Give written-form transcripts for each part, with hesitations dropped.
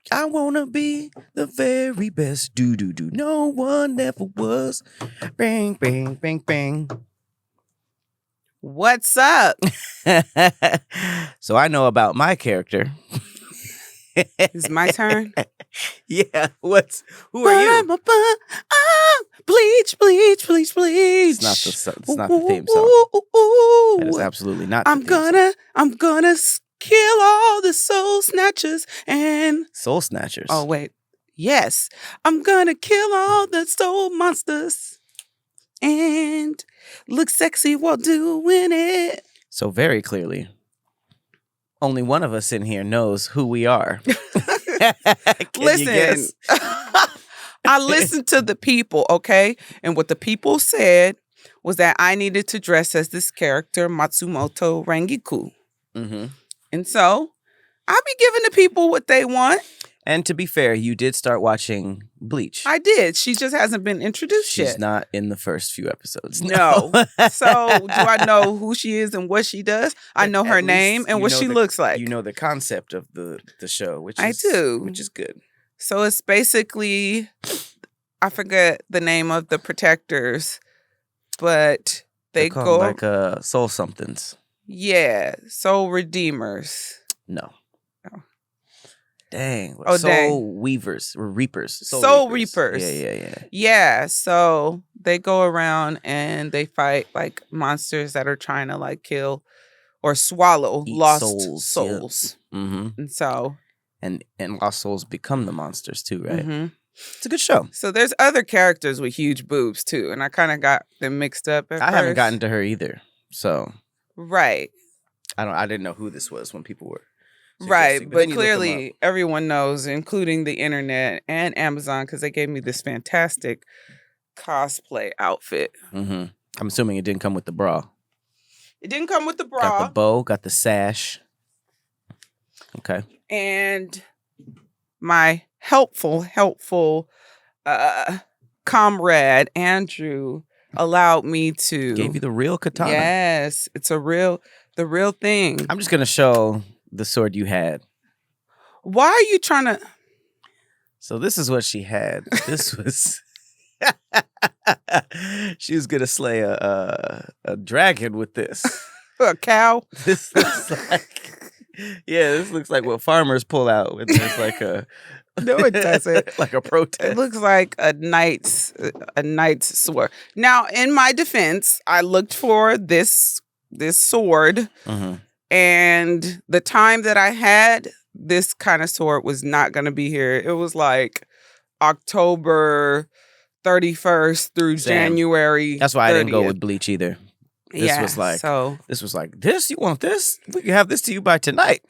I wanna be the very best. Do. No one ever was. Bang, bang, bang, bang. What's up? So I know about my character. It's my turn. Yeah. Who are you? Bleach. It's not the theme song. That is absolutely not the theme song. I'm gonna kill all the soul snatchers and Soul Snatchers. oh wait, yes, I'm gonna kill all the soul monsters and look sexy while doing it. So very clearly, only one of us in here knows who we are. Listen, I listened to the people, okay? And what the people said was that I needed to dress as this character, Matsumoto Rangiku. Mm-hmm. And so I'll be giving the people what they want. And to be fair, you did start watching Bleach. I did. She just hasn't been introduced yet. She's not in the first few episodes. No. So do I know who she is and what she does? I know her name and what she looks like. You know the concept of the show, which I do. Which is good. So it's basically, I forget the name of the protectors, but they They're go like soul somethings. Yeah, soul redeemers. No. Oh. Dang. Oh, soul dang. weavers or reapers. Soul reapers. Yeah. Yeah, so they go around and they fight like monsters that are trying to like kill or swallow lost souls. Yeah. Mm-hmm. And so and lost souls become the monsters too, right? Mm-hmm. It's a good show. So there's other characters with huge boobs too, and I kind of got them mixed up at first. I haven't gotten to her either. So right. I didn't know who this was when people were right, suggesting, but clearly everyone knows, including the internet and Amazon, because they gave me this fantastic cosplay outfit. Mm-hmm. I'm assuming it didn't come with the bra. It didn't come with the bra. Got the bow, got the sash. Okay. And my helpful comrade Andrew allowed me to Gave you the real katana. Yes, it's the real thing. I'm just gonna show the sword you had. Why are you trying to? So this is what she had. This was. She was gonna slay a dragon with this. A cow. This looks like. Yeah, this looks like what farmers pull out when there's like a. No, it doesn't. Like a protest. It looks like a knight's sword. Now, in my defense, I looked for this sword, mm-hmm. and the time that I had, this kind of sword was not going to be here. It was like October 31st through January. That's why 30th. I didn't go with Bleach either. This was like, this? You want this? We can have this to you by tonight.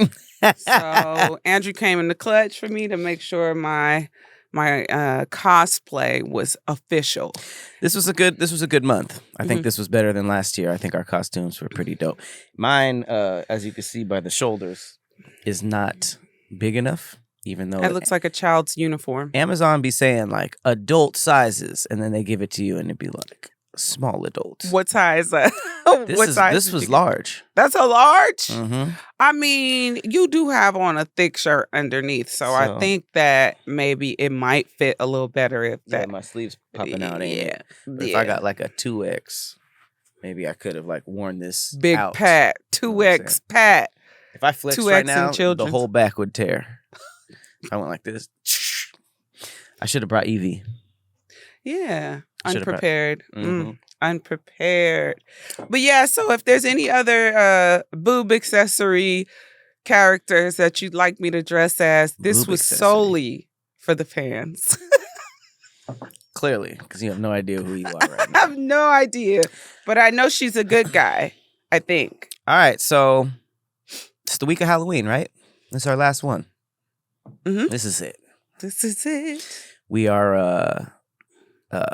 So Andrew came in the clutch for me to make sure my cosplay was official. This was a good month. I think this was better than last year. I think our costumes were pretty dope. Mine, as you can see by the shoulders, is not big enough. Even though it looks like a child's uniform. Amazon be saying like adult sizes, and then they give it to you, and it'd be like small adults. What size? This was large. That's a large? Mm-hmm. I mean, you do have on a thick shirt underneath, so I think that maybe it might fit a little better if that. My sleeves popping out. Yeah. But if I got like a 2X, maybe I could have like worn this big out. pat, 2X pat. If I flexed right now, the whole back would tear. If I went like this, I should have brought Evie. Yeah, unprepared. Unprepared. But yeah, so if there's any other boob accessory characters that you'd like me to dress as, this was solely for the fans. Clearly, because you have no idea who you are right now. I have no idea, but I know she's a good guy, I think. All right, so it's the week of Halloween, right? This is our last one. Mm-hmm. This is it. We are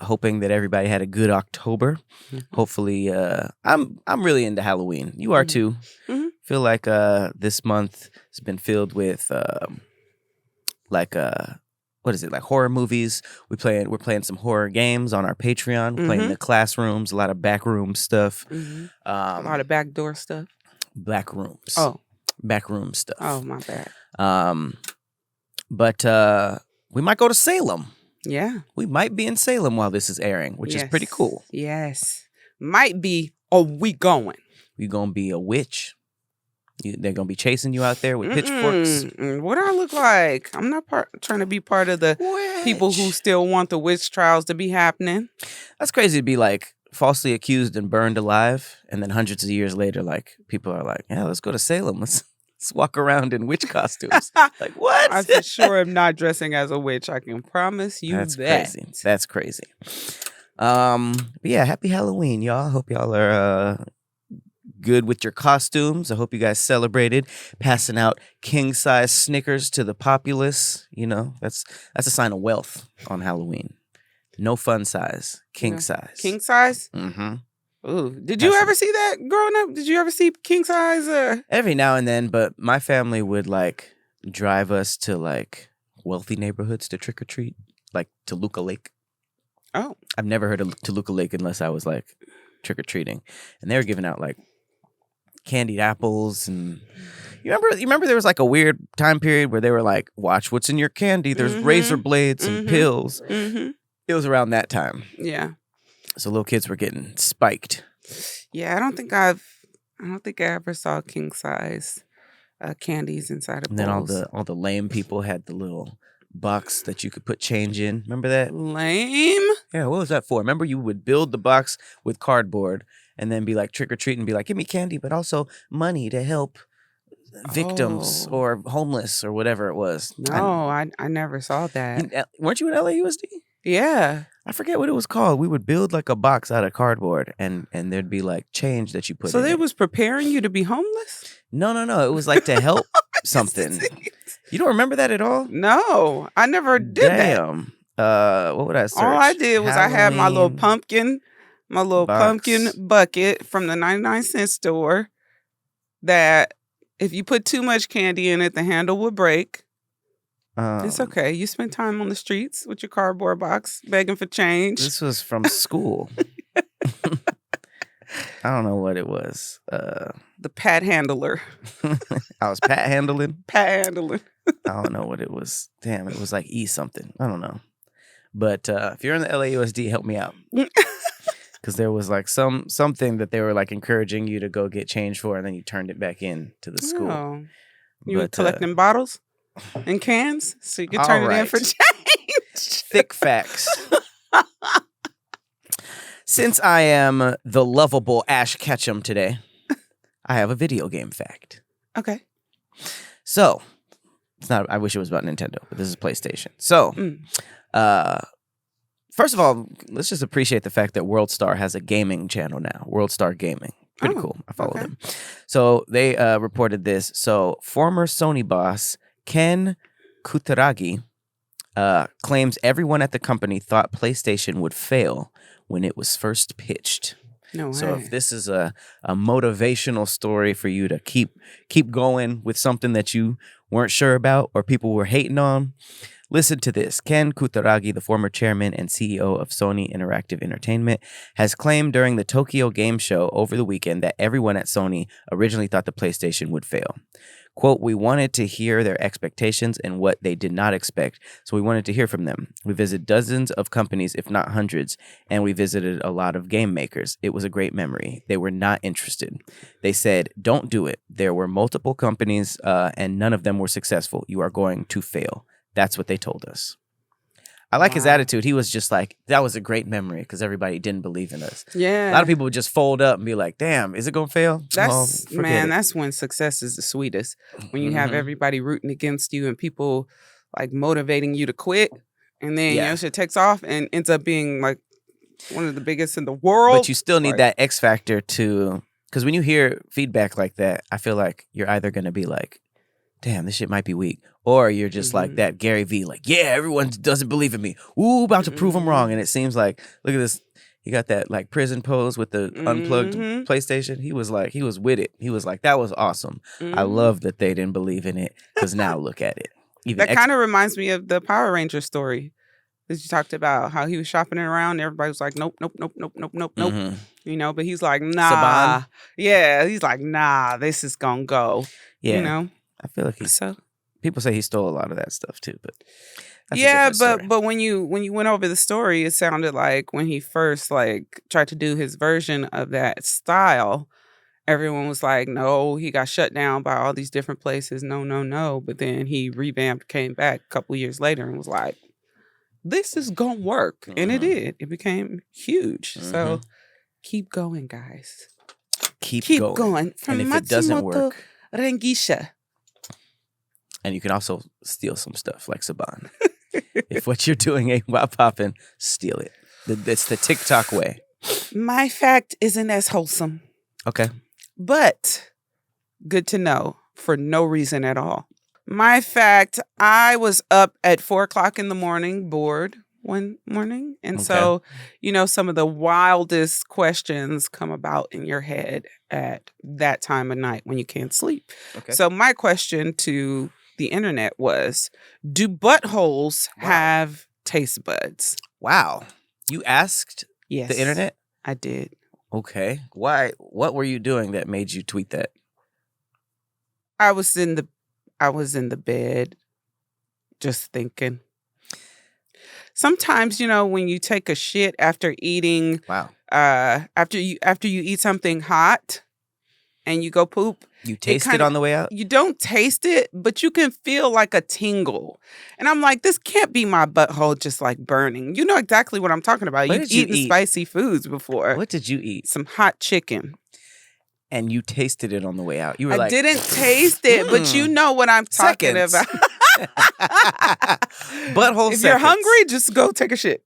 hoping that everybody had a good October. Mm-hmm. Hopefully, I'm really into Halloween. You are too. Mm-hmm. Feel like this month has been filled with what is it, like horror movies. We're playing some horror games on our Patreon. We're playing the classrooms, a lot of backroom stuff. A lot of backdoor stuff. Backrooms. Oh. Backroom stuff. Oh, my bad. But we might go to Salem. Yeah. We might be in Salem while this is airing, which is pretty cool. Yes. Might be. Oh, we going. We gonna be a witch. They're gonna be chasing you out there with pitchforks. What do I look like? I'm not trying to be part of the people who still want the witch trials to be happening. That's crazy to be like falsely accused and burned alive, and then hundreds of years later, like people are like, "Yeah, let's go to Salem. Let's walk around in witch costumes." Like what? I for sure am not dressing as a witch. I can promise you That's that. Crazy. That's crazy. But yeah, happy Halloween, y'all. Hope y'all are good with your costumes. I hope you guys celebrated, passing out king-size Snickers to the populace. You know, that's a sign of wealth on Halloween. No fun size, king size. King size? Mm-hmm. Ooh, did you ever see that growing up? Did you ever see king size? Every now and then, but my family would like drive us to like wealthy neighborhoods to trick or treat, like Toluca Lake. Oh, I've never heard of Toluca Lake unless I was like trick or treating, and they were giving out like candied apples. And you remember there was like a weird time period where they were like, watch what's in your candy, there's razor blades and pills. It was around that time. Yeah, so little kids were getting spiked. Yeah, I don't think I ever saw king size candies inside of and then bowls. all the lame people had the little box that you could put change in. Remember that? Lame? Yeah, what was that for? Remember you would build the box with cardboard and then be like trick or treat and be like, give me candy, but also money to help victims or homeless or whatever it was. No, I never saw that. Weren't you in LAUSD? Yeah. I forget what it was called. We would build like a box out of cardboard and there'd be like change that you put in. So they was preparing you to be homeless? No. It was like to help something. You don't remember that at all? No, I never did that. Damn. What would I search? All I did was Halloween I had my little pumpkin bucket from the 99-cent store that if you put too much candy in it, the handle would break. It's okay. You spend time on the streets with your cardboard box begging for change. This was from school. I don't know what it was. The pat handler. I was pat handling. Pat handling. I don't know what it was. Damn, it was like E something. I don't know. But if you're in the LAUSD, help me out. Because there was like something that they were like encouraging you to go get change for, and then you turned it back in to the school. Oh. You were collecting bottles and cans so you could turn it in for change. Thick facts. Since I am the lovable Ash Ketchum today, I have a video game fact. Okay. So, it's not. I wish it was about Nintendo, but this is PlayStation. So, first of all, let's just appreciate the fact that WorldStar has a gaming channel now. WorldStar Gaming. Pretty cool. I follow them. So, they reported this. So, former Sony boss Ken Kutaragi claims everyone at the company thought PlayStation would fail when it was first pitched. No way. So if this is a motivational story for you to keep going with something that you weren't sure about or people were hating on, listen to this. Ken Kutaragi, the former chairman and CEO of Sony Interactive Entertainment, has claimed during the Tokyo Game Show over the weekend that everyone at Sony originally thought the PlayStation would fail. Quote, we wanted to hear their expectations and what they did not expect, so we wanted to hear from them. We visited dozens of companies, if not hundreds, and we visited a lot of game makers. It was a great memory. They were not interested. They said, don't do it. There were multiple companies, and none of them were successful. You are going to fail. That's what they told us. I like his attitude. He was just like, that was a great memory because everybody didn't believe in us. Yeah. A lot of people would just fold up and be like, damn, is it going to fail? That's when success is the sweetest. When you have everybody rooting against you and people like motivating you to quit. And then your shit takes off and ends up being like one of the biggest in the world. But you still need that X factor to, because when you hear feedback like that, I feel like you're either going to be like, damn, this shit might be weak. Or you're just like that Gary Vee, like, yeah, everyone doesn't believe in me. Ooh, about to prove them wrong. And it seems like, look at this. He got that like prison pose with the unplugged PlayStation. He was with it. He was like, that was awesome. I love that they didn't believe in it because now look at it. That kind of reminds me of the Power Ranger story that you talked about, how he was shopping it around. Everybody was like, nope, nope, nope, nope, nope, nope, nope. Mhm. You know, but he's like, nah. Saban? Yeah, he's like, nah, this is going to go. Yeah. You know? I feel like people say he stole a lot of that stuff too, but that's a different story. but when you went over the story, it sounded like when he first like tried to do his version of that style, everyone was like, no, he got shut down by all these different places. No, no, no. But then he revamped, came back a couple years later and was like, this is going to work. And it did. It became huge. So keep going, guys. Keep going. From And if Matsumoto it doesn't work, Rengisha. and you can also steal some stuff like Saban. If what you're doing ain't while popping, steal it. It's the TikTok way. My fact isn't as wholesome. Okay. But good to know for no reason at all. My fact, I was up at 4:00 in the morning, bored one morning. And so, some of the wildest questions come about in your head at that time of night when you can't sleep. Okay. So my question to the internet was, do buttholes have taste buds? Wow. You asked the internet? I did. Okay. Why? What were you doing that made you tweet that? I was in the bed just thinking. Sometimes, when you take a shit after eating, after you eat something hot and you go poop, you taste it on the way out? You don't taste it, but you can feel like a tingle. And I'm like, this can't be my butthole just like burning. You know exactly what I'm talking about. You've eaten spicy foods before. What did you eat? Some hot chicken. And you tasted it on the way out. You were I didn't taste it, but you know what I'm talking about. Butthole If you're hungry, just go take a shit.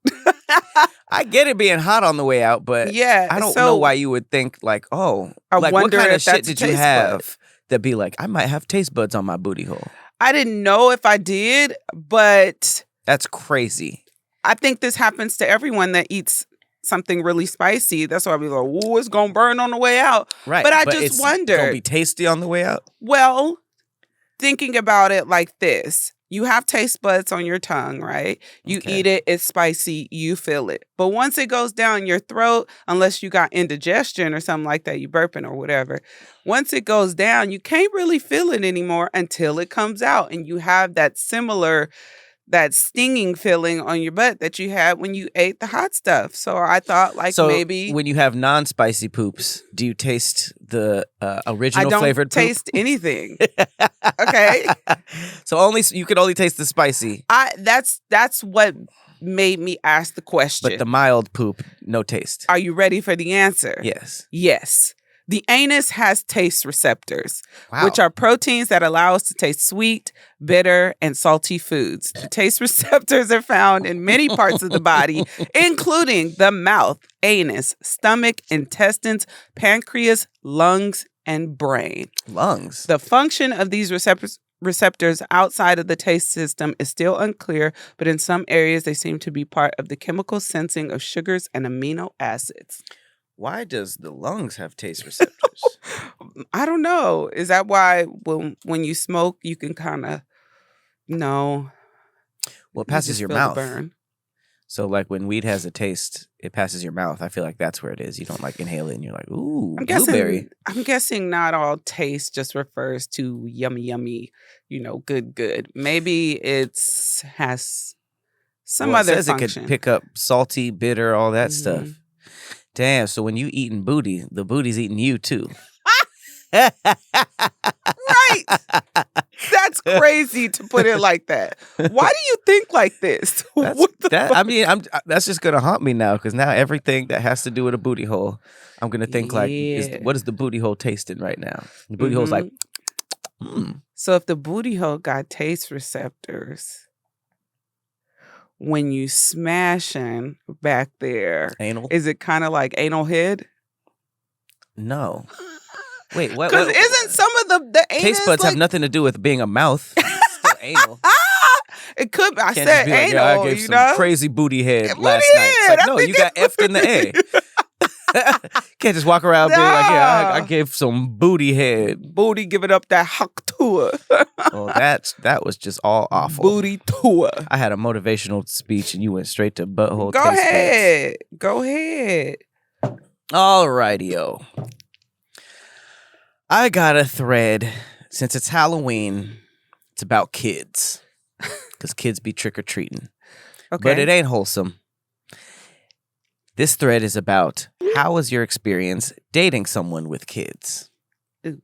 I get it being hot on the way out, but I don't know why you would think like, what kind of shit did you have that be like, I might have taste buds on my booty hole? I didn't know if I did, but that's crazy. I think this happens to everyone that eats something really spicy. That's why I be like, ooh, it's gonna burn on the way out. Right. But I just wonder. It's gonna be tasty on the way out? Well, thinking about it like this. You have taste buds on your tongue, right? You eat it, it's spicy, you feel it. But once it goes down your throat, unless you got indigestion or something like that, you burping or whatever, once it goes down, you can't really feel it anymore until it comes out. And you have that stinging feeling on your butt that you had when you ate the hot stuff. So I thought maybe when you have non-spicy poops, do you taste the original flavored poop? I don't taste anything. Okay. So you can only taste the spicy. That's what made me ask the question. But the mild poop, no taste. Are you ready for the answer? Yes. Yes. The anus has taste receptors, which are proteins that allow us to taste sweet, bitter, and salty foods. The taste receptors are found in many parts of the body, including the mouth, anus, stomach, intestines, pancreas, lungs, and brain. Lungs? The function of these receptors outside of the taste system is still unclear, but in some areas they seem to be part of the chemical sensing of sugars and amino acids. Why does the lungs have taste receptors? I don't know. Is that why when you smoke, you can kind of know? Well, it passes your mouth. Burn. So like when weed has a taste, it passes your mouth. I feel like that's where it is. You don't like inhale it and you're like, ooh, blueberry. I'm guessing not all taste just refers to yummy, yummy, good. Maybe has some other function. It could pick up salty, bitter, all that stuff. Damn, so when you eating booty, the booty's eating you too. Right. That's crazy to put it like that. Why do you think like this? That's just going to haunt me now because now everything that has to do with a booty hole, I'm going to think what is the booty hole tasting right now? The booty hole's like, So if the booty hole got taste receptors, when you smashing back there, anal? Is it kind of like anal head? No. Wait, what? Because isn't some of the anus taste buds have nothing to do with being a mouth? It's still anal. It could be. I said anal. I gave some crazy booty head last night. It's like, no, you got effed in the A. Can't just walk around being like, yeah, I gave some booty head. Booty giving up that huck tour. Well, that was just all awful. Booty tour. I had a motivational speech and you went straight to butthole Go taste ahead. Buds. Go ahead. All righty-o. I got a thread. Since it's Halloween, it's about kids. Because kids be trick-or-treating. Okay. But it ain't wholesome. This thread is about how was your experience dating someone with kids? Ooh.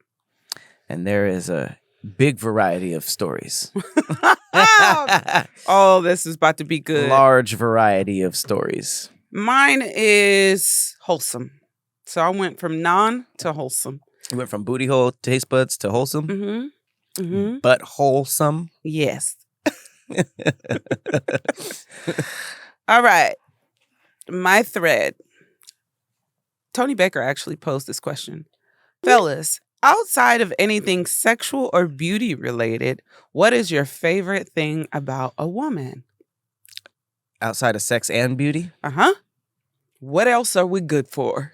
And there is a big variety of stories. Oh, this is about to be good. Large variety of stories. Mine is wholesome. So I went from non to wholesome. You went from booty hole taste buds to wholesome? Mm-hmm. Mm-hmm. But wholesome? Yes. All right. My thread. Tony Baker actually posed this question. Fellas, outside of anything sexual or beauty related, what is your favorite thing about a woman? Outside of sex and beauty? Uh-huh. What else are we good for?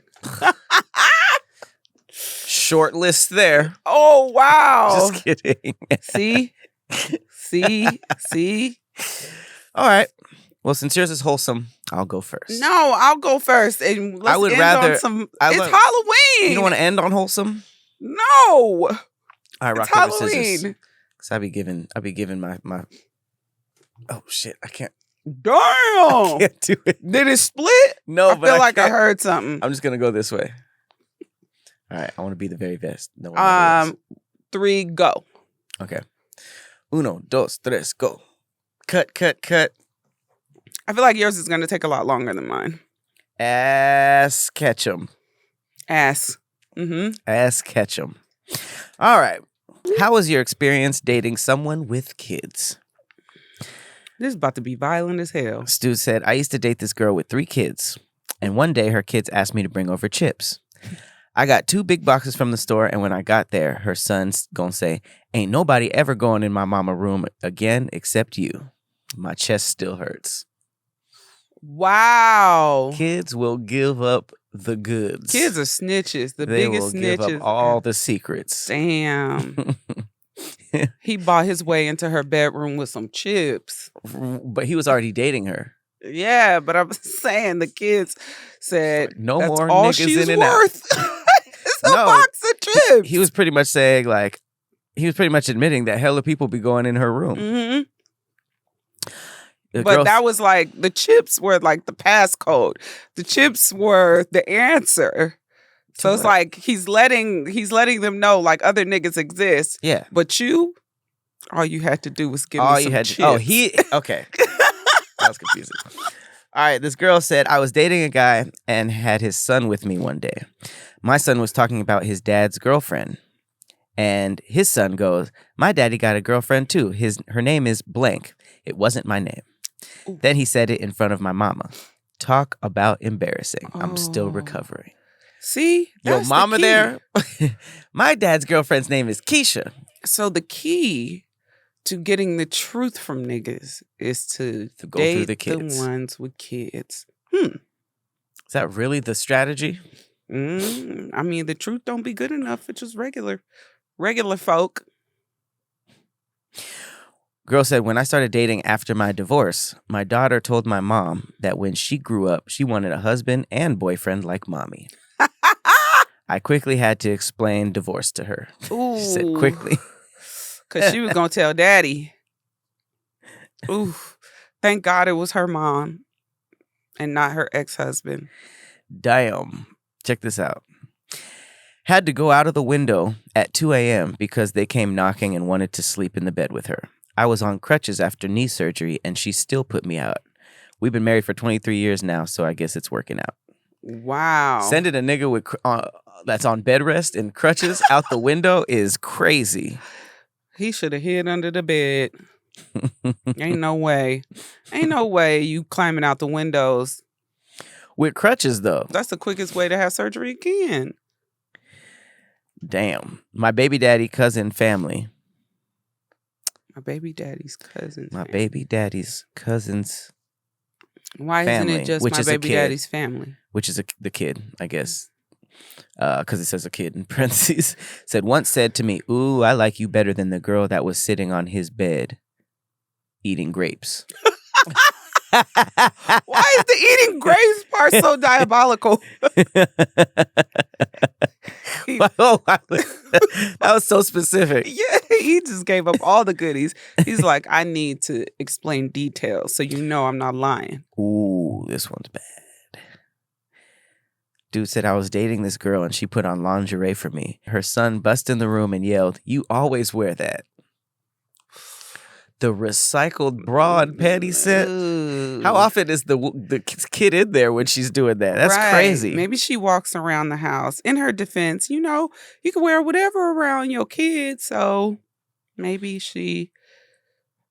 Short list there. Oh, wow. Just kidding. See? All right. Well, since yours is wholesome, I'll go first. No, I'll go first. And let's end on some... It's Halloween. You don't want to end on wholesome? No. All right, rock, paper, Halloween. scissors. Because I be giving my... Oh, shit. I can't. Damn. I can't do it. Did it split? No, but I feel like I heard something. I'm just going to go this way. All right. I want to be the very best. No 3, go. Okay. 1, 2, 3, go. Cut. I feel like yours is going to take a lot longer than mine. Ass Ketchum. Ass. Mm-hmm. Ass Ketchum. All right. How was your experience dating someone with kids? This is about to be violent as hell. Stu said, I used to date this girl with 3 kids. And one day her kids asked me to bring over chips. I got 2 big boxes from the store. And when I got there, her son's going to say, ain't nobody ever going in my mama room again except you. My chest still hurts. Wow. Kids will give up the goods. Kids are snitches. They biggest will snitches. Give up all the secrets. Damn. He bought his way into her bedroom with some chips. But he was already dating her. Yeah, but I'm saying the kids said no that's more all niggas she's in and worth. It's a box of chips. He was pretty much saying he was pretty much admitting that hella people be going in her room. Mm-hmm. But that was like, the chips were like the passcode. The chips were the answer. So it's like he's letting them know like other niggas exist. Yeah. But you, all you had to do was give me some chips. Okay. That was confusing. All right, this girl said, I was dating a guy and had his son with me one day. My son was talking about his dad's girlfriend. And his son goes, my daddy got a girlfriend too. Her name is blank. It wasn't my name. Ooh. Then he said it in front of my mama. Talk about embarrassing. I'm still recovering. See? Your mama there? My dad's girlfriend's name is Keisha. So the key to getting the truth from niggas is to go date through the kids. The ones with kids. Is that really the strategy? I mean, the truth don't be good enough for just regular folk. Girl said, when I started dating after my divorce, my daughter told my mom that when she grew up, she wanted a husband and boyfriend like mommy. I quickly had to explain divorce to her. Ooh. She said quickly. Because she was going to tell daddy. Ooh. Thank God it was her mom and not her ex-husband. Damn. Check this out. Had to go out of the window at 2 a.m. because they came knocking and wanted to sleep in the bed with her. I was on crutches after knee surgery and she still put me out. We've been married for 23 years now, so I guess it's working out. Wow. Sending a nigga with that's on bed rest and crutches out the window is crazy. He should have hid under the bed. Ain't no way. Ain't no way you climbing out the windows. With crutches, though. That's the quickest way to have surgery again. Damn. My baby daddy cousin family. My baby daddy's cousin. Baby daddy's cousin's Why family, isn't it just my baby daddy's family? which is the kid, I guess, because it says a kid in parentheses, once said to me, "Ooh, I like you better than the girl that was sitting on his bed eating grapes." Why is the eating grapes part so diabolical? That was so specific. Yeah, he just gave up all the goodies. He's like, I need to explain details so you know I'm not lying. Ooh, this one's bad. Dude said, I was dating this girl and she put on lingerie for me. Her son busted in the room and yelled, "You always wear that." The recycled broad panty set. How often is the kid in there when she's doing that? That's crazy. Maybe she walks around the house. In her defense, you know, you can wear whatever around your kids. So maybe she...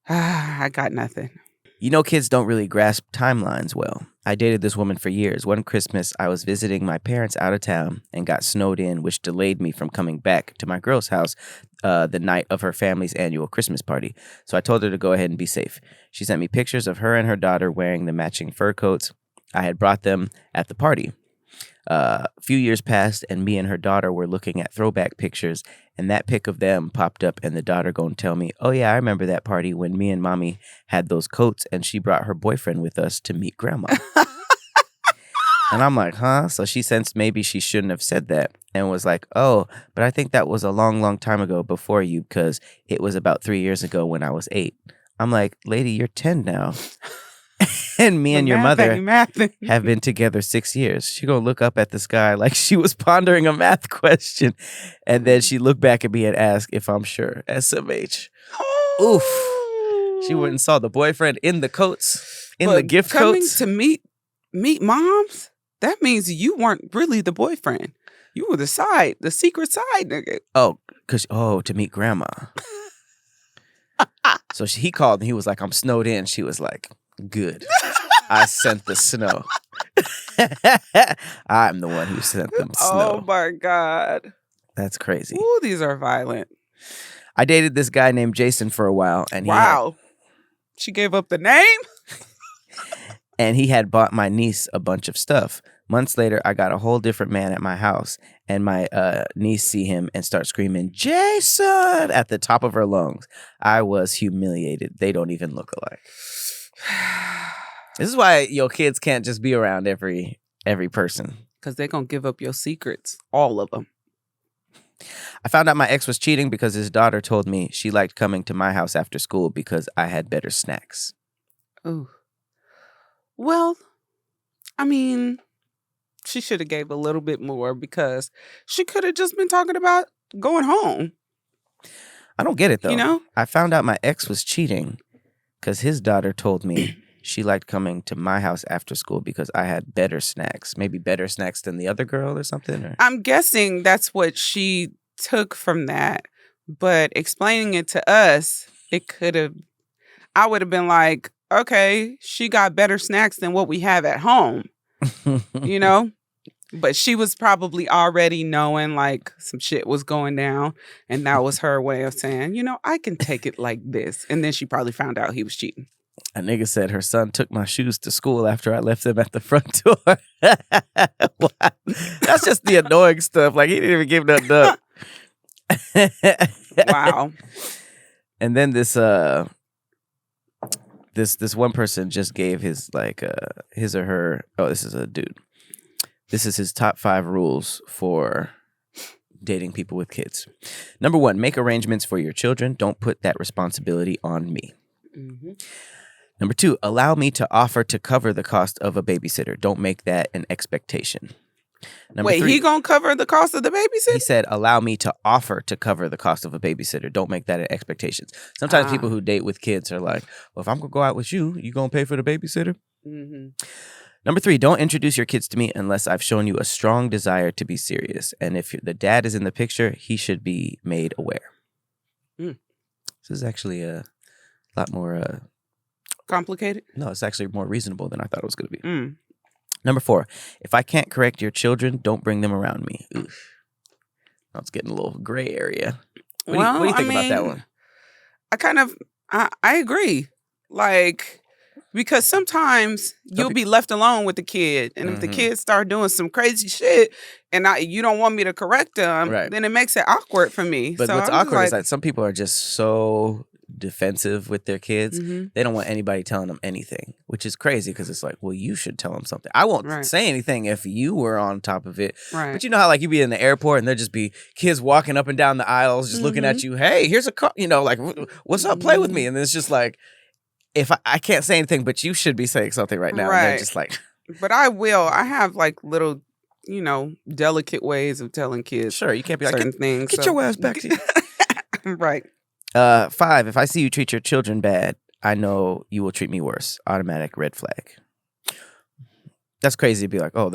I got nothing. You know, kids don't really grasp timelines well. I dated this woman for years. One Christmas, I was visiting my parents out of town and got snowed in, which delayed me from coming back to my girl's house the night of her family's annual Christmas party. So I told her to go ahead and be safe. She sent me pictures of her and her daughter wearing the matching fur coats I had brought them at the party. A few years passed, and me and her daughter were looking at throwback pictures, and that pic of them popped up, and the daughter gonna tell me, "Oh yeah, I remember that party when me and mommy had those coats, and she brought her boyfriend with us to meet grandma." And I'm like, huh? So she sensed maybe she shouldn't have said that and was like, "Oh, but I think that was a long, long time ago before you, because it was about 3 years ago when I was 8. I'm like, lady, you're 10 now. And me and your mother have been together 6 years. She gonna look up at the sky like she was pondering a math question. And then she looked back at me and asked if I'm sure. SMH. Oof. She went and saw the boyfriend in the coats, in the gift coats. Coming to meet moms, that means you weren't really the boyfriend. You were the secret side nigga. To meet grandma. So he called and he was like, "I'm snowed in." She was like, "Good. I sent the snow." I'm the one who sent them snow. Oh my God. That's crazy. Ooh, these are violent. I dated this guy named Jason for a while. And she gave up the name? And he had bought my niece a bunch of stuff. Months later, I got a whole different man at my house, and my niece see him and start screaming, "Jason!" at the top of her lungs. I was humiliated. They don't even look alike. This is why your kids can't just be around every person. Because they're going to give up your secrets. All of them. I found out my ex was cheating because his daughter told me she liked coming to my house after school because I had better snacks. Ooh. Well, I mean, she should have gave a little bit more because she could have just been talking about going home. I don't get it, though. You know? I found out my ex was cheating because his daughter told me she liked coming to my house after school because I had better snacks. Maybe better snacks than the other girl or something? Or? I'm guessing that's what she took from that. But explaining it to us, I would have been like, okay, she got better snacks than what we have at home, you know? But she was probably already knowing like some shit was going down. And that was her way of saying, you know, I can take it like this. And then she probably found out he was cheating. A nigga said her son took my shoes to school after I left them at the front door. That's just the annoying stuff. Like, he didn't even give nothing up. Wow. And then this one person just gave his his or her, this is a dude. This is his top 5 rules for dating people with kids. Number 1, make arrangements for your children. Don't put that responsibility on me. Mm-hmm. Number 2, allow me to offer to cover the cost of a babysitter. Don't make that an expectation. Number 3, he gonna cover the cost of the babysitter? He said, allow me to offer to cover the cost of a babysitter. Don't make that an expectation. Sometimes people who date with kids are like, well, if I'm gonna go out with you, you gonna pay for the babysitter? Mm-hmm. Number 3, don't introduce your kids to me unless I've shown you a strong desire to be serious. And if the dad is in the picture, he should be made aware. This is actually a lot more... complicated? No, it's actually more reasonable than I thought it was going to be. Number 4, if I can't correct your children, don't bring them around me. Oof. Now it's getting a little gray area. What do you think about that one? I agree. Like, Because sometimes you'll be left alone with the kid. And if the kids start doing some crazy shit and you don't want me to correct them, then it makes it awkward for me. But what's awkward is that some people are just so defensive with their kids. They don't want anybody telling them anything, which is crazy because it's like, well, you should tell them something. I won't say anything if you were on top of it. But you know how like you be in the airport and there just be kids walking up and down the aisles just looking at you. Hey, here's a car. You know, like, what's up? Play with me. And it's just like, if I can't say anything, but you should be saying something right now. And they're just like. But I will. I have like little, you know, delicate ways of telling kids. Sure, you can't be like, certain things. Get your ass back to you. Right. 5, if I see you treat your children bad, I know you will treat me worse. Automatic red flag. That's crazy to be like, oh,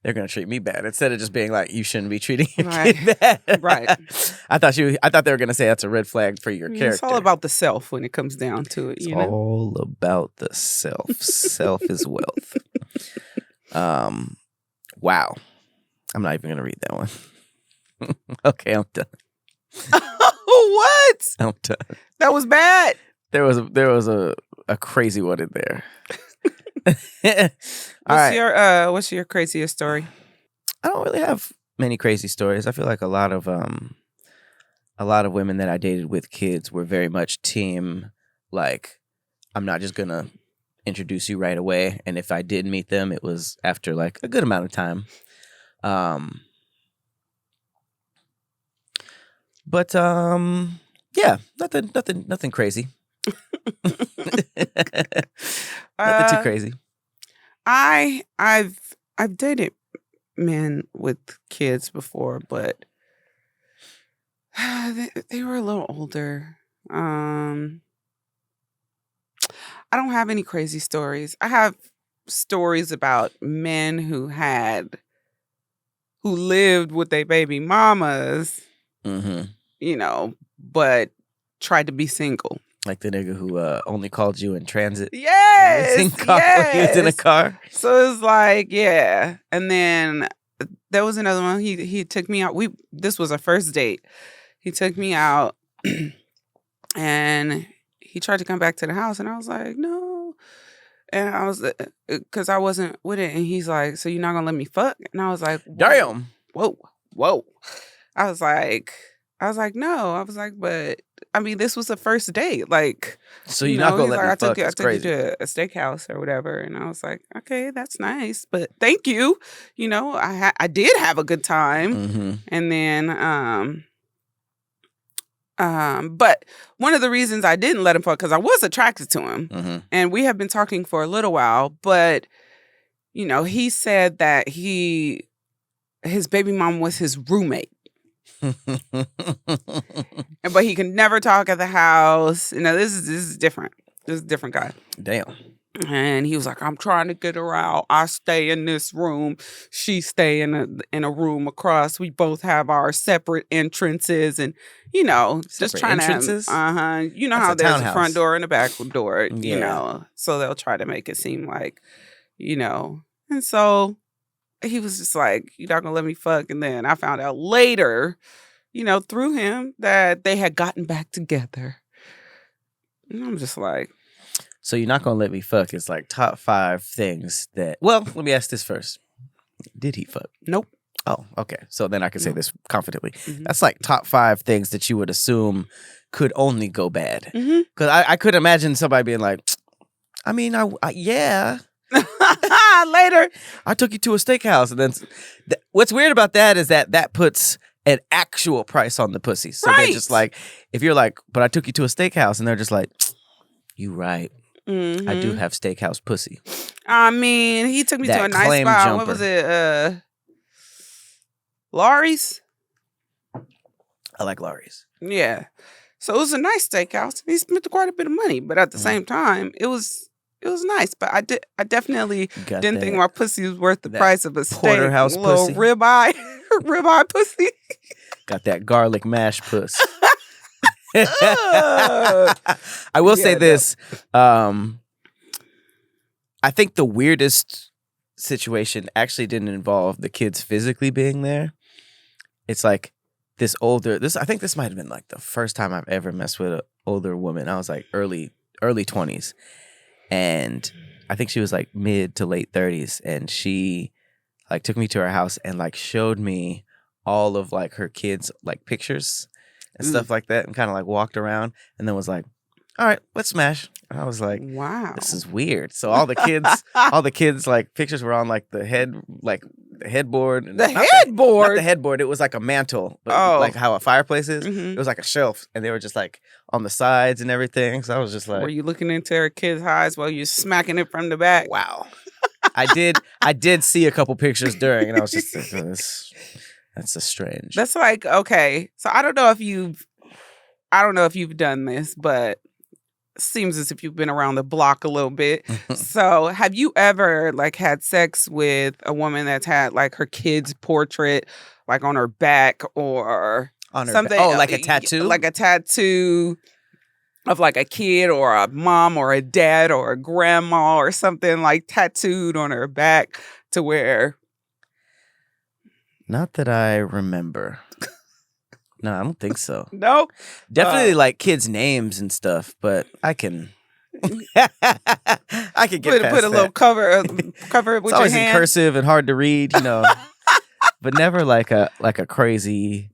they're gonna treat me bad instead of just being like, you shouldn't be treating your kid bad. Right. I thought they were gonna say that's a red flag for your character. It's all about the self when it comes down to it. It's all about the self. Self is wealth. Wow. I'm not even gonna read that one. Okay, I'm done. What? I'm done. That was bad. There was a crazy one in there. What's your craziest story? I don't really have many crazy stories. I feel like a lot of women that I dated with kids were very much team like, I'm not just gonna introduce you right away, and if I did meet them, it was after like a good amount of time. But yeah, nothing crazy. Nothing too crazy. I've dated men with kids before, but they were a little older. I don't have any crazy stories. I have stories about men who lived with their baby mamas, you know, but tried to be single. Like the nigga who only called you in transit. Yes. He was in a car. So it's like, yeah. And then there was another one. He took me out. This was our first date. He took me out and he tried to come back to the house. And I was like, no. And I was, because I wasn't with it. And he's like, so you're not going to let me fuck? And I was like, damn. Whoa. I was like, no. I was like, but I mean, this was the first date. Like, so you're not going to let me fuck? I took you to a steakhouse or whatever. And I was like, okay, that's nice. But thank you. You know, I did have a good time. And then, but one of the reasons I didn't let him fuck, because I was attracted to him. And we have been talking for a little while. But, you know, he said that his baby mom was his roommate. But he can never talk at the house. You know, this is different. This is a different guy. Damn. And he was like, I'm trying to get her out. I stay in this room. She stay in a room across. We both have our separate entrances, and you know, just trying entrances? to you know, That's how there's townhouse. a front door and a back door, you know. So they'll try to make it seem like, you know. And so he was just like, you're not gonna let me fuck. And then I found out later, you know, through him, that they had gotten back together. And I'm just like, so you're not gonna let me fuck. It's like top 5 things that. Well, let me ask this first. Did he fuck? Nope. Oh, okay. So then I can say this confidently. That's like top 5 things that you would assume could only go bad. Because I could imagine somebody being like, I mean, yeah. Later, I took you to a steakhouse, and then what's weird about that is that puts an actual price on the pussy. So they're just like, if you're like, but I took you to a steakhouse, and they're just like, you right. I do have steakhouse pussy. I mean, he took me to a nice spot. Jumper. What was it? Laurie's? I like Laurie's. Yeah. So it was a nice steakhouse. He spent quite a bit of money, but at the same time, it was nice. But I definitely didn't think my pussy was worth the price of a steak. Porterhouse little pussy. ribeye pussy. Got that garlic mash puss. I will say this. I think the weirdest situation actually didn't involve the kids physically being there. It's like I think this might have been like the first time I've ever messed with an older woman. I was like early 20s. and I think she was like mid to late 30s, and she like took me to her house and like showed me all of like her kids like pictures and stuff like that, and kind of like walked around and then was like, all right, let's smash. And I was like, wow, this is weird. So all the kids like pictures were on like the headboard. The headboard? Not the headboard. It was like a mantle. Like how a fireplace is. It was like a shelf, and they were just like on the sides and everything. So I was just like, were you looking into her kids' eyes while you're smacking it from the back? Wow. I did see a couple pictures during, and I was just like, that's a strange. That's like, okay. So I don't know if you've done this, but seems as if you've been around the block a little bit. So have you ever like had sex with a woman that's had like her kid's portrait like on her back or on her something? Oh, like a tattoo? Like a tattoo of like a kid or a mom or a dad or a grandma or something like tattooed on her back to where... Not that I remember. No, I don't think so. No? Definitely like kids' names and stuff, but I can get put a little cover it with it's your always hand. in cursive and hard to read, but never like a crazy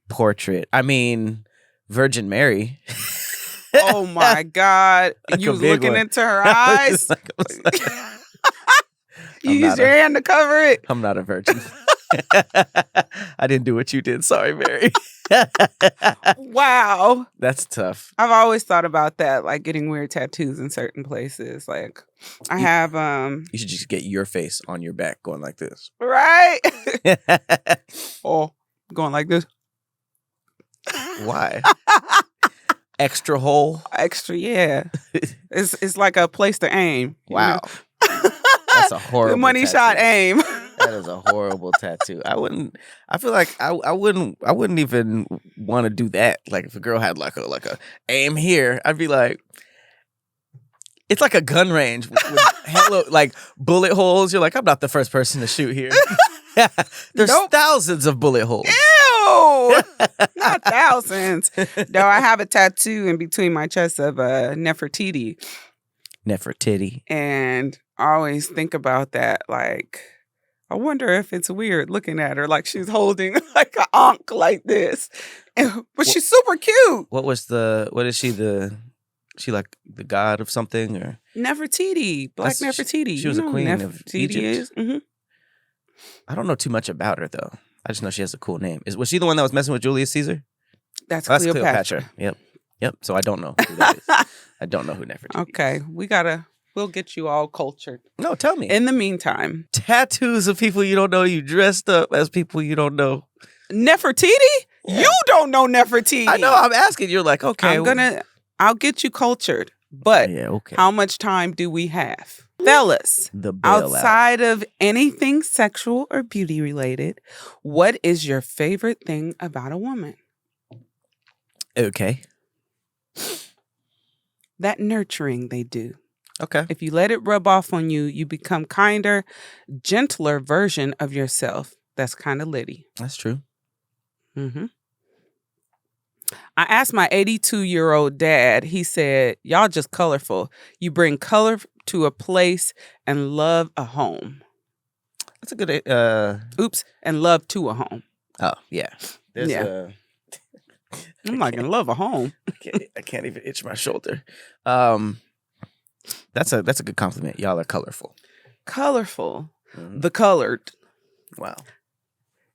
portrait. I mean, Virgin Mary. Oh my God. Like you was looking one. into her eyes? You used your hand to cover it? I'm not a virgin. I didn't do what you did. Sorry, Mary. Wow. That's tough. I've always thought about that, like getting weird tattoos in certain places. Like I have You should just get your face on your back going like this. Right? Oh, going like this. Why? Extra hole? Extra, yeah. It's like a place to aim. Wow. That's a horrible the money tattoo. shot aim. That is a horrible tattoo. I feel like I wouldn't even want to do that. Like if a girl had like a aim here, I'd be like, it's like a gun range with hella like bullet holes. You're like, I'm not the first person to shoot here. There's thousands of bullet holes. Ew! Not thousands. No, I have a tattoo in between my chest of Nefertiti. Nefertiti. And I always think about that. Like, I wonder if it's weird looking at her like she's holding like an ankh like this. But she's super cute. What is she? She like the god of something or? Nefertiti. Black Nefertiti. She was a queen of Egypt. Mm-hmm. I don't know too much about her though. I just know she has a cool name. Was she the one that was messing with Julius Caesar? That's Cleopatra. Yep. So I don't know who that is. I don't know who Nefertiti is. Okay. We'll get you all cultured. No, tell me. In the meantime. Tattoos of people you don't know. You dressed up as people you don't know. Nefertiti? Yeah. You don't know Nefertiti. I know. I'm asking. You're like, okay. I'll get you cultured. But how much time do we have? Fellas, outside of anything sexual or beauty related, what is your favorite thing about a woman? Okay. That nurturing they do. Okay. If you let it rub off on you, you become kinder, gentler version of yourself. That's kind of litty. That's true. Mm-hmm. I asked my 82-year-old dad, he said, y'all just colorful. You bring color to a place and love a home. That's a good... and love to a home. Oh, yeah. I'm like, in love a home. I can't even itch my shoulder. That's a good compliment. Y'all are colorful. Colorful. Mm-hmm. The colored. Wow.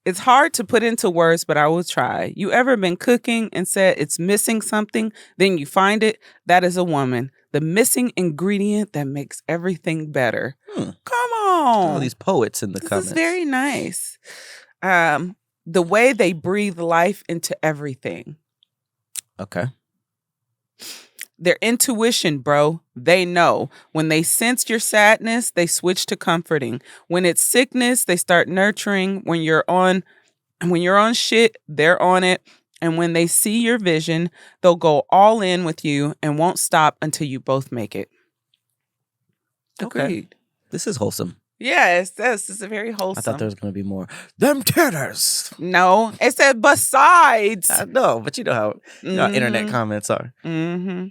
It's hard to put into words, but I will try. You ever been cooking and said it's missing something, then you find it? That is a woman. The missing ingredient that makes everything better. Come on. All these poets in the comments. This is very nice. The way they breathe life into everything. Okay. Their intuition, bro. They know. When they sense your sadness, they switch to comforting. When it's sickness, they start nurturing. When you're on shit, they're on it. And when they see your vision, they'll go all in with you and won't stop until you both make it. Okay. Agreed. This is wholesome. Yes, this is very wholesome. I thought there was going to be more. Them titters. No, it said besides. I know, but you know how internet comments are. Mm-hmm.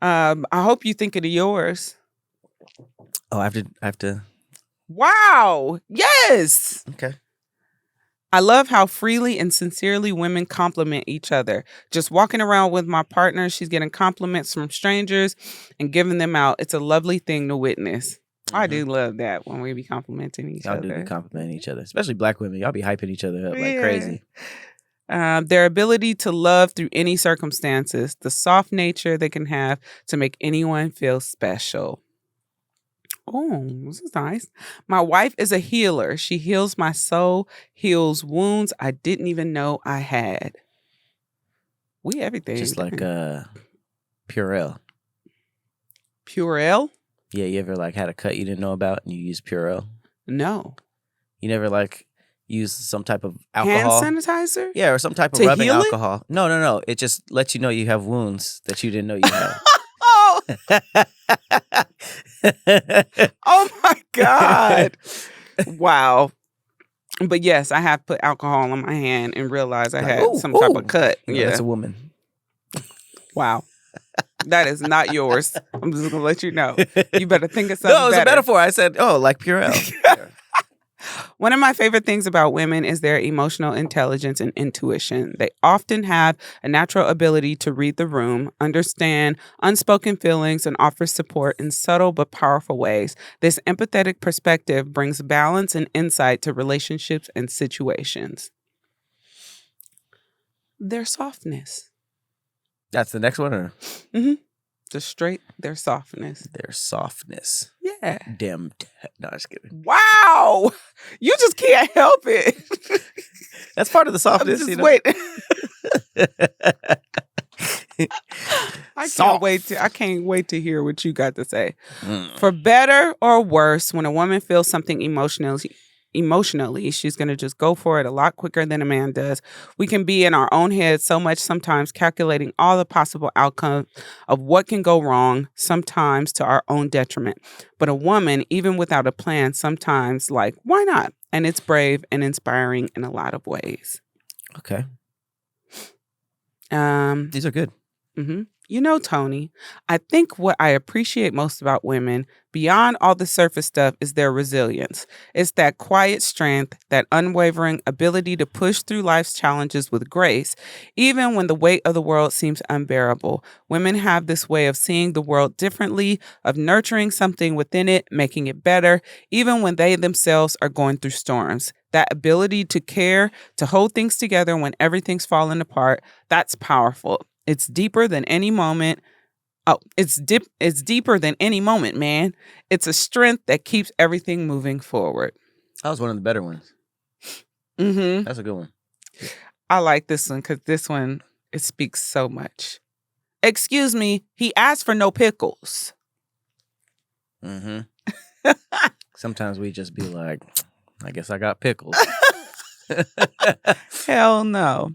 I hope you think of yours. Oh, I have to. Wow. Yes. Okay. I love how freely and sincerely women compliment each other. Just walking around with my partner, she's getting compliments from strangers and giving them out. It's a lovely thing to witness. Mm-hmm. I do love that when we be complimenting each other. Y'all do be complimenting each other, especially Black women. Y'all be hyping each other up like crazy. Their ability to love through any circumstances, the soft nature they can have to make anyone feel special. Oh, this is nice. My wife is a healer. She heals my soul, heals wounds I didn't even know I had. We everything. Just like Purell. Purell? Yeah, you ever like had a cut you didn't know about and you use Purell? No. You never like use some type of alcohol? Hand sanitizer? Yeah, or some type of rubbing alcohol. No. It just lets you know you have wounds that you didn't know you had. Oh my God. Wow. But yes, I have put alcohol on my hand and realized I had some type of cut. Yeah, that's a woman. Wow. That is not yours. I'm just going to let you know. You better think of something No, it was better. a metaphor. I said, like Purell. One of my favorite things about women is their emotional intelligence and intuition. They often have a natural ability to read the room, understand unspoken feelings, and offer support in subtle but powerful ways. This empathetic perspective brings balance and insight to relationships and situations. Their softness. That's the next one? Or? Mm-hmm. Their softness. Their softness. Yeah. Damn. No, just kidding. Wow. You just can't help it. That's part of the softness. Just you know? wait. I can't wait to hear what you got to say. For better or worse, when a woman feels something emotionally, she's going to just go for it a lot quicker than a man does. We can be in our own heads so much sometimes, calculating all the possible outcomes of what can go wrong, sometimes to our own detriment. But a woman, even without a plan, sometimes like, why not? And it's brave and inspiring in a lot of ways. Okay. These are good. Mm-hmm. You know, Tony, I think what I appreciate most about women, beyond all the surface stuff, is their resilience. It's that quiet strength, that unwavering ability to push through life's challenges with grace, even when the weight of the world seems unbearable. Women have this way of seeing the world differently, of nurturing something within it, making it better, even when they themselves are going through storms. That ability to care, to hold things together when everything's falling apart, that's powerful. It's deeper than any moment. It's deeper than any moment, man. It's a strength that keeps everything moving forward. That was one of the better ones. Mm-hmm. That's a good one. I like this one because this one, it speaks so much. Excuse me, he asked for no pickles. Mm-hmm. Sometimes we just be like, I guess I got pickles. Hell no.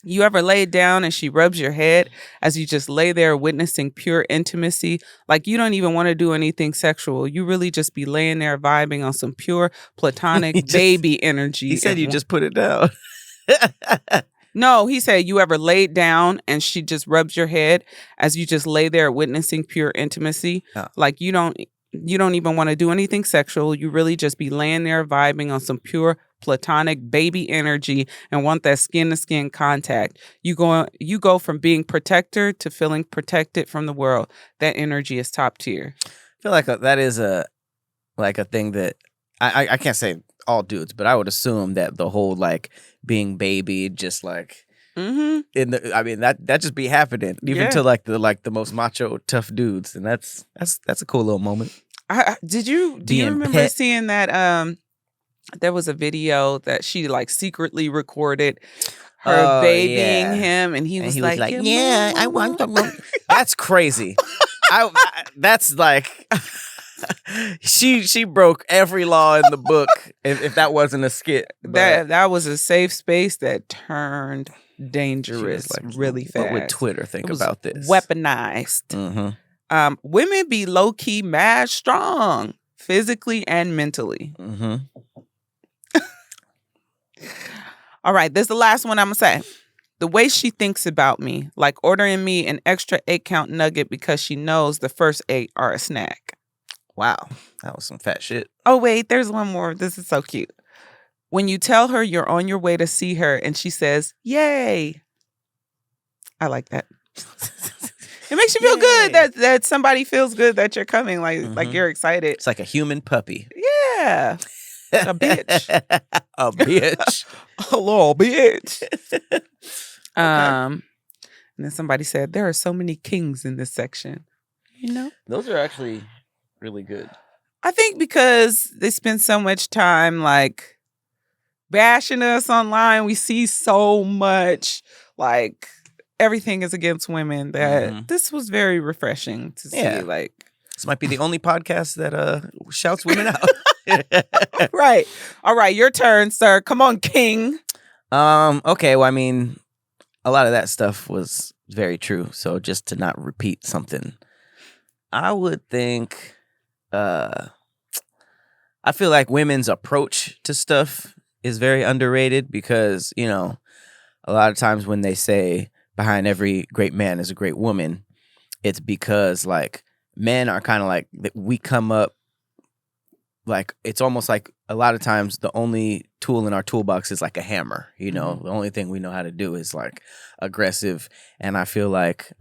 You ever lay down and she rubs your head as you just lay there witnessing pure intimacy? Like you don't even want to do anything sexual. You really just be laying there vibing on some pure platonic baby energy. He said you just put it down. No, he said you ever laid down and she just rubs your head as you just lay there witnessing pure intimacy. Oh. Like you don't even want to do anything sexual. You really just be laying there vibing on some pure platonic baby energy and want that skin to skin contact. You go from being protector to feeling protected from the world. That energy is top tier. I feel like that is a thing that I can't say all dudes, but I would assume that the whole like being baby just like that just be happening even to like the most macho tough dudes, and that's a cool little moment. Do you remember seeing that there was a video that she like secretly recorded her babying him, and he was like, yeah, I want the That's crazy. That's like she broke every law in the book if that wasn't a skit. That was a safe space that turned dangerous really fast. But with Twitter, think about this. Weaponized. Mm-hmm. Women be low-key mad strong, physically and mentally. Mm-hmm. All right, this is the last one I'm going to say. The way she thinks about me, like ordering me an extra 8-count nugget because she knows the first 8 are a snack. Wow, that was some fat shit. Oh, wait, there's one more. This is so cute. When you tell her you're on your way to see her and she says, yay. I like that. It makes you feel good that somebody feels good that you're coming, like you're excited. It's like a human puppy. Yeah. A bitch. A bitch. A little bitch. And then somebody said, there are so many kings in this section. You know? Those are actually really good. I think because they spend so much time like bashing us online, we see so much like everything is against women that this was very refreshing to see. Like, this might be the only podcast that shouts women out. Right. All right, your turn, sir. Come on, king. Okay, well, I mean, a lot of that stuff was very true. So just to not repeat something, I would think I feel like women's approach to stuff is very underrated because, you know, a lot of times when they say behind every great man is a great woman, it's because like men are kind of like, we come up like, it's almost like a lot of times the only tool in our toolbox is like a hammer, you know. The only thing we know how to do is like aggressive. And I feel like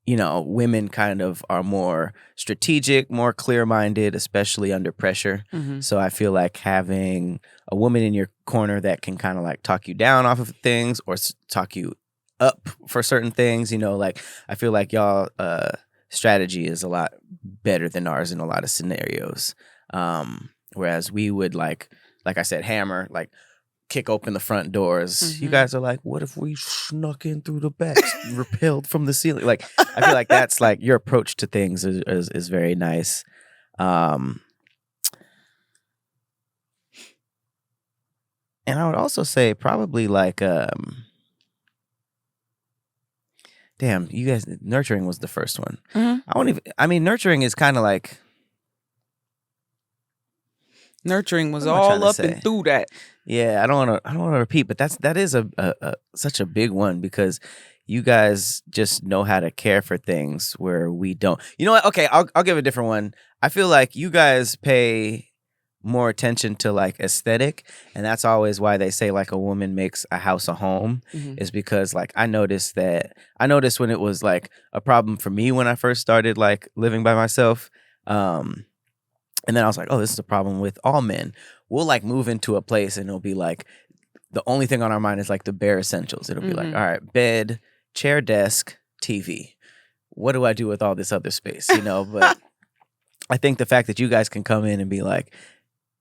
you know, women kind of are more strategic, more clear-minded, especially under pressure. So I feel like having a woman in your corner that can kind of like talk you down off of things or talk you up for certain things, you know, like I feel like y'all strategy is a lot better than ours in a lot of scenarios. Whereas we would like I said, hammer, like kick open the front doors. You guys are like, what if we snuck in through the back, repelled from the ceiling? Like, I feel like that's like your approach to things is very nice. And I would also say probably like, damn, you guys, nurturing was the first one. I mean, nurturing is kind of like, nurturing was all up and through that. Yeah, I don't want to repeat, but that is a such a big one because you guys just know how to care for things where we don't. You know what? Okay, I'll give a different one. I feel like you guys pay more attention to like aesthetic, and that's always why they say like a woman makes a house a home is because like I noticed when it was like a problem for me when I first started like living by myself. And then I was like, oh, this is a problem with all men. We'll like move into a place and it'll be like, the only thing on our mind is like the bare essentials. It'll be like, all right, bed, chair, desk, TV. What do I do with all this other space? You know, but I think the fact that you guys can come in and be like,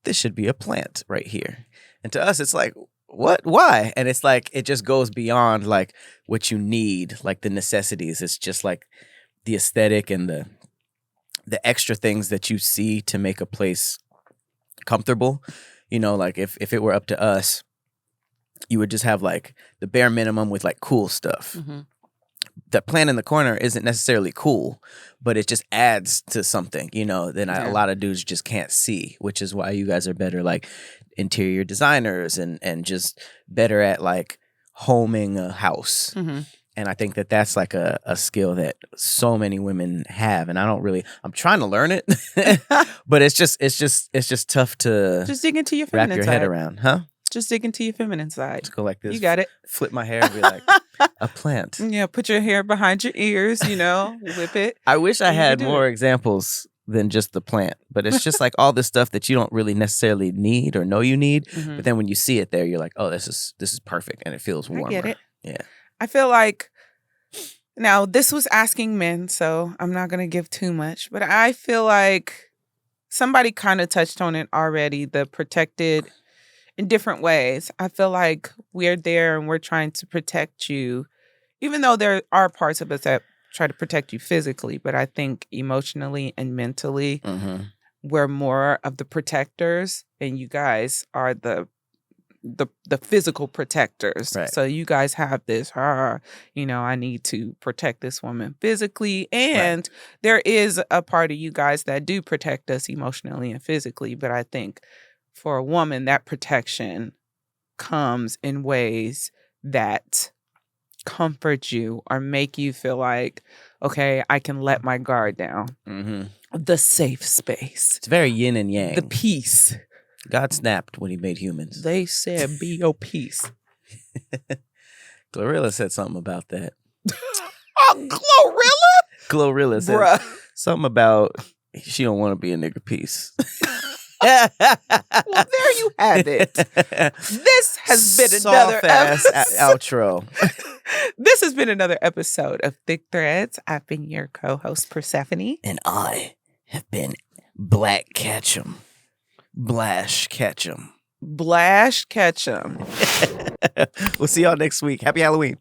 this should be a plant right here. And to us, it's like, what? Why? And it's like, it just goes beyond like what you need, like the necessities. It's just like the aesthetic and the extra things that you see to make a place comfortable. You know, like if it were up to us, you would just have like the bare minimum with like cool stuff. The plant in the corner isn't necessarily cool, but it just adds to something, you know, that a lot of dudes just can't see, which is why you guys are better like interior designers and just better at like homing a house. And I think that that's like a skill that so many women have, and I'm trying to learn it, but it's just tough to just dig into your feminine wrap your head around, huh? Just dig into your feminine side. Just go like this. You got it. Flip my hair and be like a plant. Yeah, put your hair behind your ears, you know, whip it. I wish I had more examples than just the plant, but it's just like all this stuff that you don't really necessarily need or know you need, but then when you see it there, you're like, oh, this is perfect, and it feels warmer. I get it. Yeah. I feel like, now this was asking men, so I'm not going to give too much, but I feel like somebody kind of touched on it already, the protected in different ways. I feel like we're there and we're trying to protect you, even though there are parts of us that try to protect you physically, but I think emotionally and mentally, we're more of the protectors, and you guys are the physical protectors. Right. So you guys have this, you know, I need to protect this woman physically. And there is a part of you guys that do protect us emotionally and physically. But I think for a woman, that protection comes in ways that comfort you or make you feel like, okay, I can let my guard down. Mm-hmm. The safe space. It's very yin and yang. The peace. God snapped when he made humans. They said, be your peace. Glorilla said something about that. Oh, Glorilla said Bruh. something about she don't want to be a nigger piece. Well, there you have it. This has been another outro. This has been another episode of Thick Threads. I've been your co-host, Persephone. And I have been Black Ketchum. Blash Ketchum. Blash Ketchum. We'll see y'all next week. Happy Halloween.